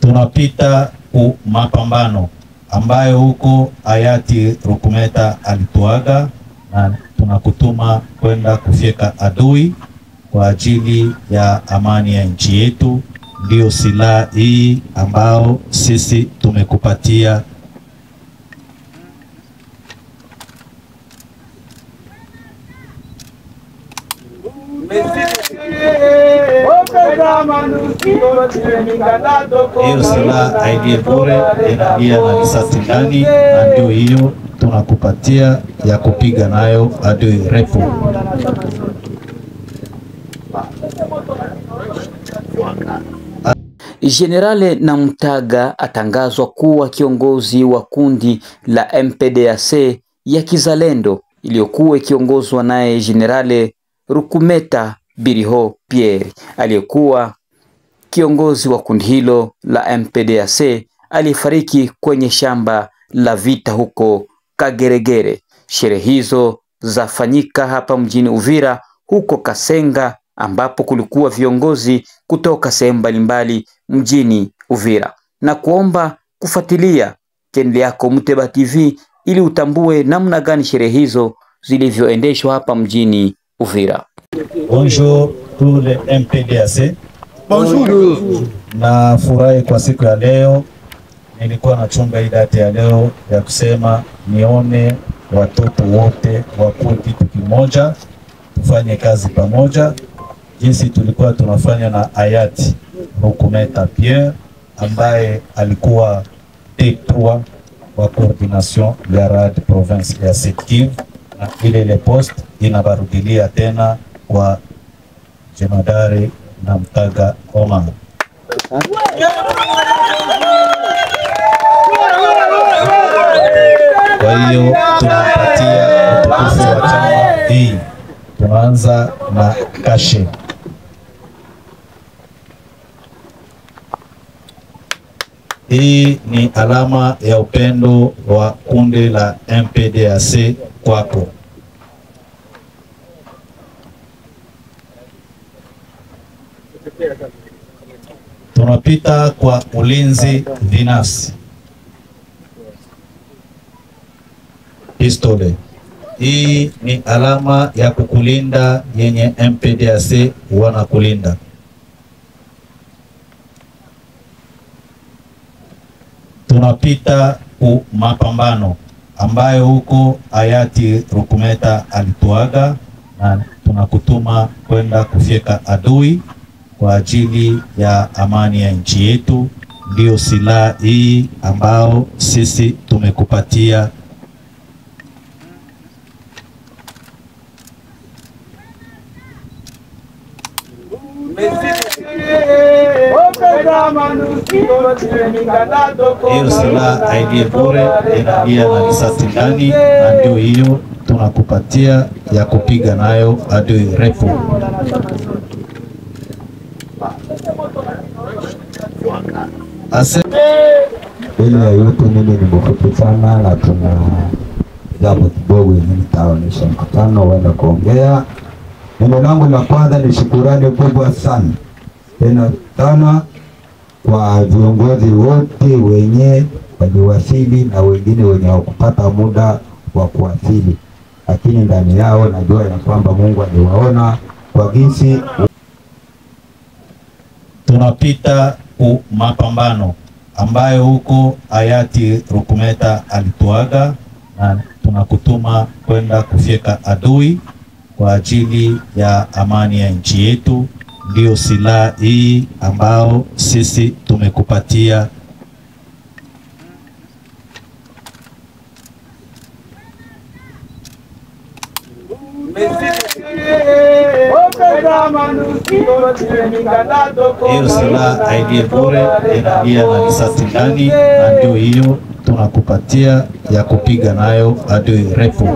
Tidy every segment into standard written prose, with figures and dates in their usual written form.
Tunapita ku mapambano ambayo huko hayati Rukumeta alituaga, na tunakutuma kwenda kufyeka adui kwa ajili ya amani ya nchi yetu. Ndio silaha hii ambao sisi tumekupatia. Hiyo silaha haidie bure, inalia na risasi ndani, na ndio hiyo tunakupatia ya kupiga nayo adui refu. Generale Namtaga atangazwa kuwa kiongozi wa kundi la MPDAC ya kizalendo iliyokuwa ikiongozwa naye Generale Rukumeta Biriho Pierre. Aliyekuwa kiongozi wa kundi hilo la MPDAC alifariki kwenye shamba la vita huko Kageregere. Sherehe hizo zafanyika hapa mjini Uvira, huko Kasenga, ambapo kulikuwa viongozi kutoka sehemu mbalimbali mjini Uvira. Na kuomba kufuatilia channel yako Muteba TV ili utambue namna gani sherehe hizo zilivyoendeshwa hapa mjini Uvira. Bonjour tous les MPDAC. Bonjour. Na furahi kwa siku ya leo. Nilikuwa nachunga idadi ya leo ya kusema nione watoto wote wakuwe kitu kimoja, tufanye kazi pamoja jinsi tulikuwa tunafanya na hayati Rukumeta Pierre ambaye alikuwa D3 wa coordination ya RAD province ya Sud Kivu, na ile post inabarudilia tena kwa Jemadari Namtaga Omar. Kwa hiyo tunapatia utukufu wa chama hii. Tunaanza na kashe. Hii ni alama ya upendo wa kundi la MPDAC kwako. Tunapita kwa ulinzi binafsi. Pistole. Hii ni alama ya kukulinda yenye MPDAC wanakulinda. Tunapita ku mapambano ambayo huko hayati Rukumeta alituaga, na tunakutuma kwenda kufyeka adui kwa ajili ya amani ya nchi yetu. Ndio silaha hii ambao sisi tumekupatia. Hiyo silaha haidie bure, inalia na risasi ndani, na ndio hiyo tunakupatia ya kupiga nayo adui refu. Ile ya yote mimi ni mfupi sana, na tuna jambo kidogo yenye nitaonesha mkutano wenda kuongea. Neno langu la kwanza ni shukrani kubwa sana tena sana kwa viongozi wote wenye waliwasili na wengine wenye hawakupata muda wa kuwasili, lakini ndani yao najua ya kwamba Mungu aliwaona kwa jinsi. Tunapita ku mapambano ambayo huko hayati Rukumeta alituaga, na tunakutuma kwenda kufyeka adui kwa ajili ya amani ya nchi yetu. Ndio silaha hii ambao sisi tumekupatia. Hiyo silaha haidie bure, inalia na risasi ndani, na ndio hiyo tunakupatia ya kupiga nayo adui refu.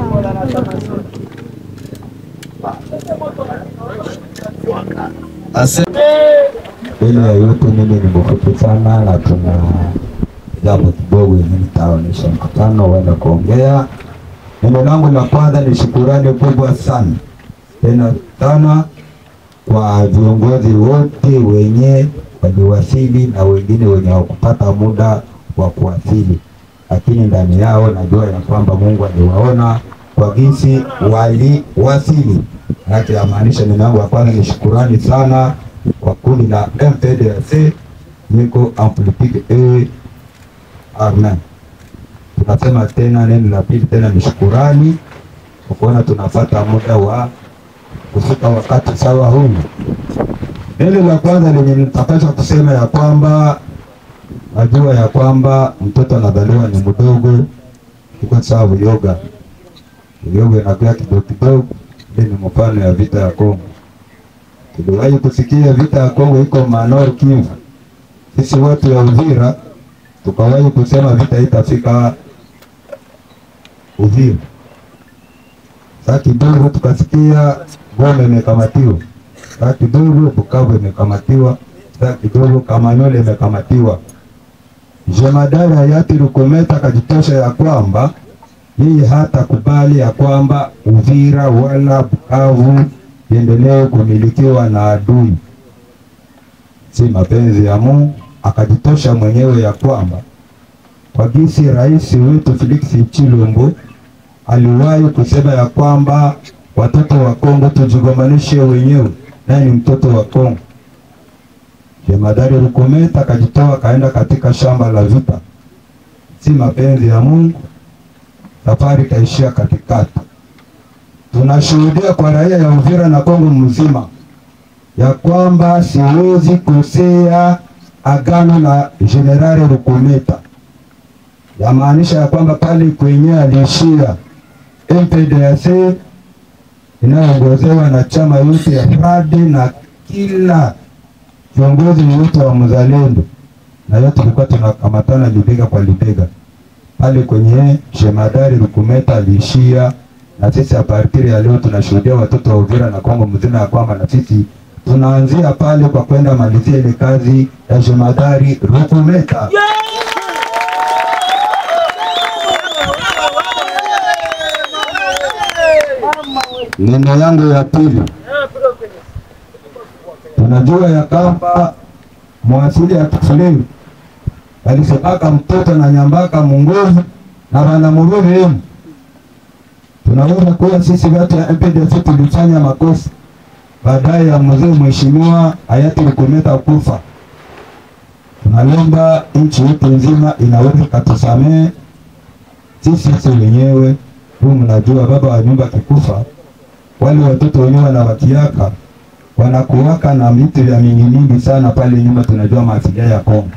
Ile ya yote mimi ni mfupi sana, na tuna jambo kidogo yenye nitaonesha mkutano wenda kuongea. Neno langu la kwanza ni shukrani kubwa sana tena sana kwa viongozi wote wenye waliwasili na wengine wenye wakupata muda wa kuwasili, lakini ndani yao najua ya kwamba Mungu aliwaona kwa jinsi waliwasili. Hata yamaanisha neno yangu ya kwanza ni shukurani sana kwa kundi la MPDAC, niko amplifique amen. Tunasema tena neno la pili tena ni shukurani kwa kuona tunapata muda wa kufika wakati sawa huu. Neno la kwanza lenye nitapaswa kusema ya kwamba najua ya kwamba mtoto anazaliwa ni mdogo, iko sawa uyoga. Uyoga inakuwa kidogo kidogo, ni mfano ya vita ya Kongo. Tuliwahi kusikia vita ya Kongo iko Nord Kivu. Sisi watu wa Uvira tukawahi kusema vita itafika Uvira. Sasa kidogo tukasikia Goma imekamatiwa. Sasa kidogo Bukavu imekamatiwa. Sasa kidogo Kamanyola imekamatiwa. Jemadari hayati Rukometa akajitosha ya kwamba yeye hata kubali ya kwamba Uvira wala Bukavu iendelee kumilikiwa na adui. Si mapenzi ya Mungu, akajitosha mwenyewe ya kwamba kwa jinsi rais wetu Felix Chilombo aliwahi kusema ya kwamba watoto wa Kongo tujigombanishe wenyewe, naye ni mtoto wa Kongo. Jemadari Rukometa akajitoa kaenda katika shamba la vita. Si mapenzi ya Mungu, safari kaishia katikati. Tunashuhudia kwa raia ya Uvira na Kongo mzima ya kwamba siwezi kosea agano la Generali Rukometa. Yamaanisha ya kwamba pale kwenye aliishia MPDAC inayoongozewa na chama yote ya FRADE na kila viongozi wote wa mzalendo, na yote tulikuwa tunakamatana libega kwa libega pale kwenye Jemadari Rukometa aliishia. Na sisi a partir ya leo tunashuhudia watoto wa Uvira na Kongo mzima ya kwamba na sisi tunaanzia pale kwa kwenda malizia ile kazi ya Jemadari Rukometa. Neno yangu ya pili, tunajua ya kwamba mwasili ya Kifuleni alisemaka mtoto na nyambaka mungovu na wanamururi yemu. Tunaweza kuwa sisi watu ya MPDAC tulifanya makosa baadaye ya mzee mheshimiwa hayati Rukometa kufa. Tunalomba nchi yetu nzima inaweza katusamee sisi wenyewe. Mnajua baba wa nyumba kikufa, wale watoto wenyewe wanawakiaka wanakuwaka na vitu vya mingi sana pale nyumba. Tunajua mafilia ya Kongo,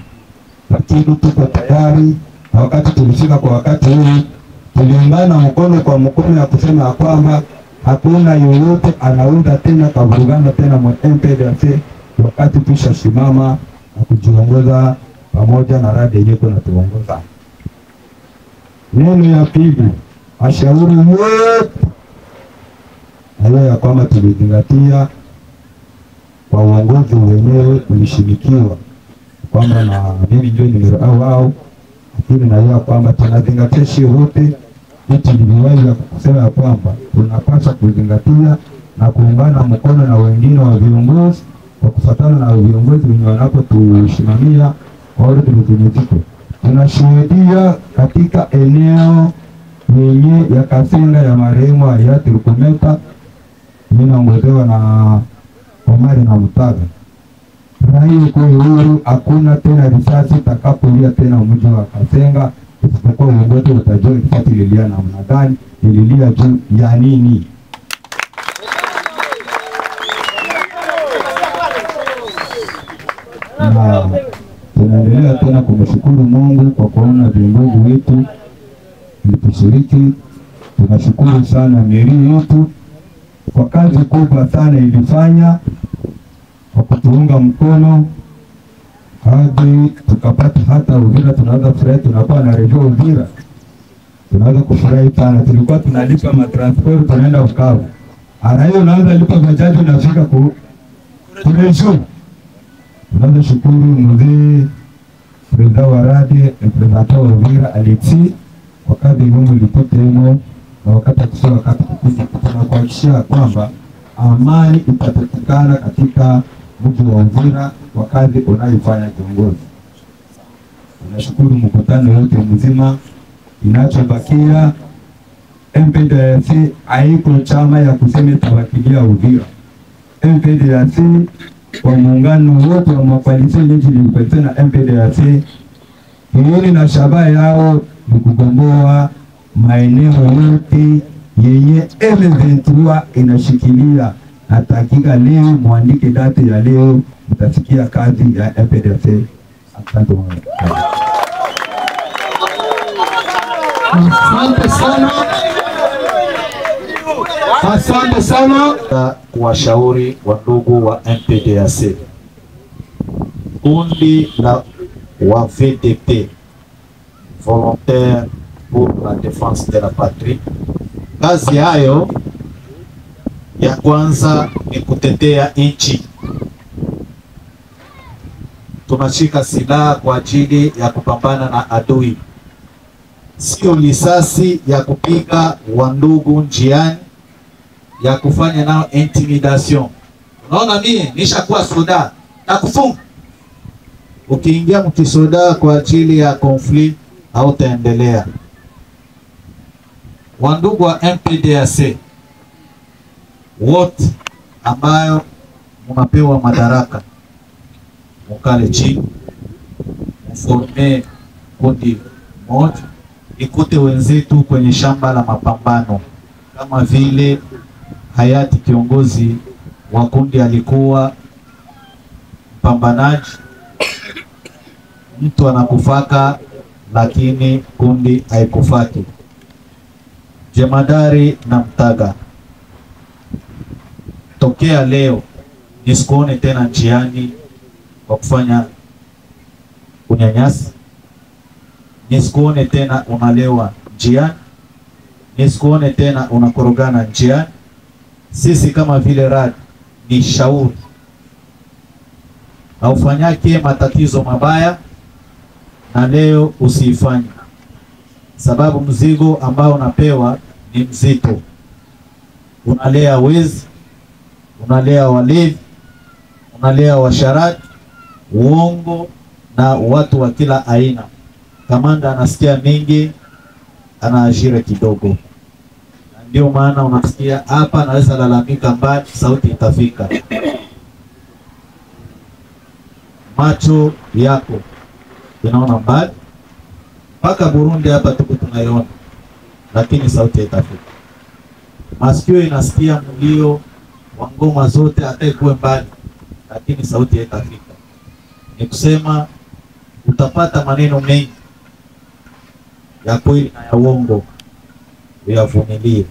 lakini tuko tayari, na wakati tulifika kwa wakati huu tuliungana mkono kwa mkono ya kusema ya kwamba hakuna yoyote anaunda tena kavurugana tena mwa MPDAC wakati pisha simama na kujiongoza pamoja na radi yenyewe na tuongoza. Neno ya pili, ashauri wote hayo ya kwamba tulizingatia kwa uongozi wenyewe ulishirikiwa kwamba na mimi ndio nimerao wao, lakini na hiyo kwamba tunazingatia shii wote vitu viliwahi kusema ya kwamba tunapaswa kuzingatia na kuungana mkono na wengine wa viongozi kwa kufuatana na viongozi wenye wanapotusimamia kwa wote tuliziko. Tunashuhudia katika eneo yenye ya Kasenga ya marehemu hayati Rukometa inaongozewa na Omari na Mutaga. Raia kwa huru, hakuna tena risasi takapolia tena mji wa Kasenga, isipokuwa uongozi utajua risasi ililia namna gani, ililia juu ya nini. Na tunaendelea tena kumshukuru Mungu kwa kuona viongozi wetu ilitushiriki. Tunashukuru sana meri yetu kwa kazi kubwa sana ilifanya kwa kutuunga mkono hadi tukapata hata Uvira. Tunaweza kufurahi, tunakuwa na rejo Uvira, tunaweza kufurahi sana. Tulikuwa tunalipa matransport tunaenda Bukavu, ana hiyo naanza lipa bajaji nafika kurejo. Tunaweza shukuru mzee Freda Warade mprezata wa Uvira Alexi kwa kazi ngumu ilipotemo, na wakati kusema wakati kukuja tunakuhakikishia kwamba amani itapatikana katika mji wa Uvira kwa kazi unayoifanya kiongozi. Tunashukuru mkutano wote mzima. Inachobakia MPDC haiko chama ya kusema tawakilia Uvira. MPDC kwa muungano wote wa makoalisio nchi ilipetana na MPDC hiyo na shabaha yao ni kugomboa maeneo yote yenye M23 inashikilia. Na takika leo muandike date ya leo mtasikia kazi ya MPDC. Asante sana. Asante sana kuwashauri wa ndugu wa MPDC. Kundi la wa VDP, volontaire pour la défense de la patrie. Kazi hayo ya kwanza ni kutetea nchi. Tunashika silaha kwa ajili ya kupambana na adui, sio risasi ya kupiga wandugu njiani, ya kufanya nao intimidation. Unaona mimi nishakuwa soda na kufunga. Ukiingia mkisoda kwa ajili ya conflict hautaendelea. Wandugu wa MPDC wote ambayo mnapewa madaraka, mukale chini, mforme kundi moja, ikute wenzetu kwenye shamba la mapambano. Kama vile hayati kiongozi wa kundi alikuwa mpambanaji, mtu anakufaka lakini kundi haikufaki. Jemadari na Mtaga, tokea leo nisikuone tena njiani kwa kufanya unyanyasi, nisikuone tena unalewa njiani, nisikuone tena unakorogana njiani. Sisi kama vile rad ni shauri, haufanyake matatizo mabaya na leo usiifanye, sababu mzigo ambao unapewa ni mzito. Unalea wezi, unalea walevi, unalea washarati, uongo na watu wa kila aina. Kamanda anasikia mingi, anaajira kidogo. Ndio maana unasikia hapa anaweza lalamika mbali, sauti itafika. Macho yako inaona mbali, mpaka Burundi hapa tuko tunaiona, lakini sauti itafika. Masikio inasikia mlio wa ngoma zote hata ikuwe mbali, lakini sauti itafika. Ni kusema utapata maneno mengi ya kweli na ya uongo, uyavumilie.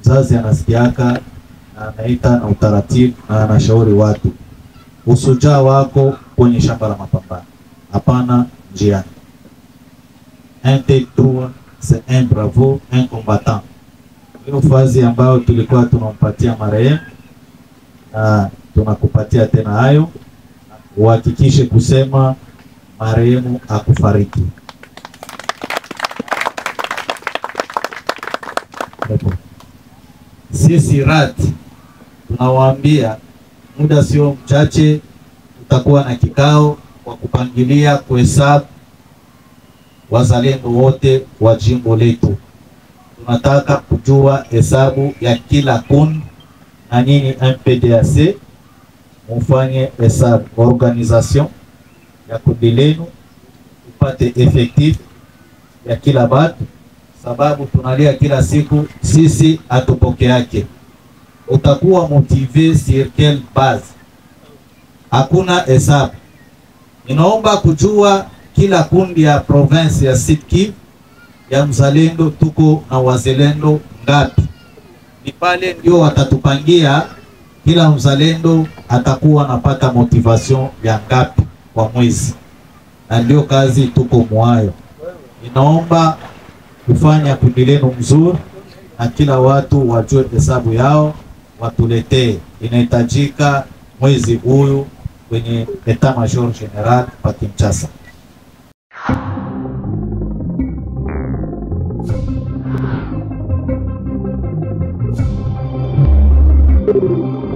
Mzazi anasikiaka na anaita na utaratibu na anashauri watu. Usujaa wako kwenye shamba la mapambano, hapana njiani. Un des trois, c'est un bravo, un combattant. Hiyo fazi ambayo tulikuwa tunampatia marehemu na tunakupatia tena hayo, uhakikishe kusema marehemu akufariki. Sisi RAD tunawaambia muda sio mchache tutakuwa na kikao kwa kupangilia kuhesabu wazalendo wote wa jimbo letu. Tunataka kujua hesabu ya kila kundi, na nyinyi MPDC mufanye hesabu organisation ya kundi lenu, upate effectif ya kila batu, sababu tunalia kila siku, sisi atupokeake. Utakuwa motivé sur quelle base? Hakuna hesabu. Inaomba kujua kila kundi ya province ya Sud Kivu ya mzalendo tuko na wazalendo ngapi. Ni pale ndio watatupangia kila mzalendo atakuwa anapata motivation ya ngapi kwa mwezi, na ndio kazi tuko mwayo. Inaomba kufanya kundi lenu mzuri na kila watu wajue hesabu yao, watuletee. Inahitajika mwezi huyu kwenye Etat Major General pa Kinshasa. Thank you.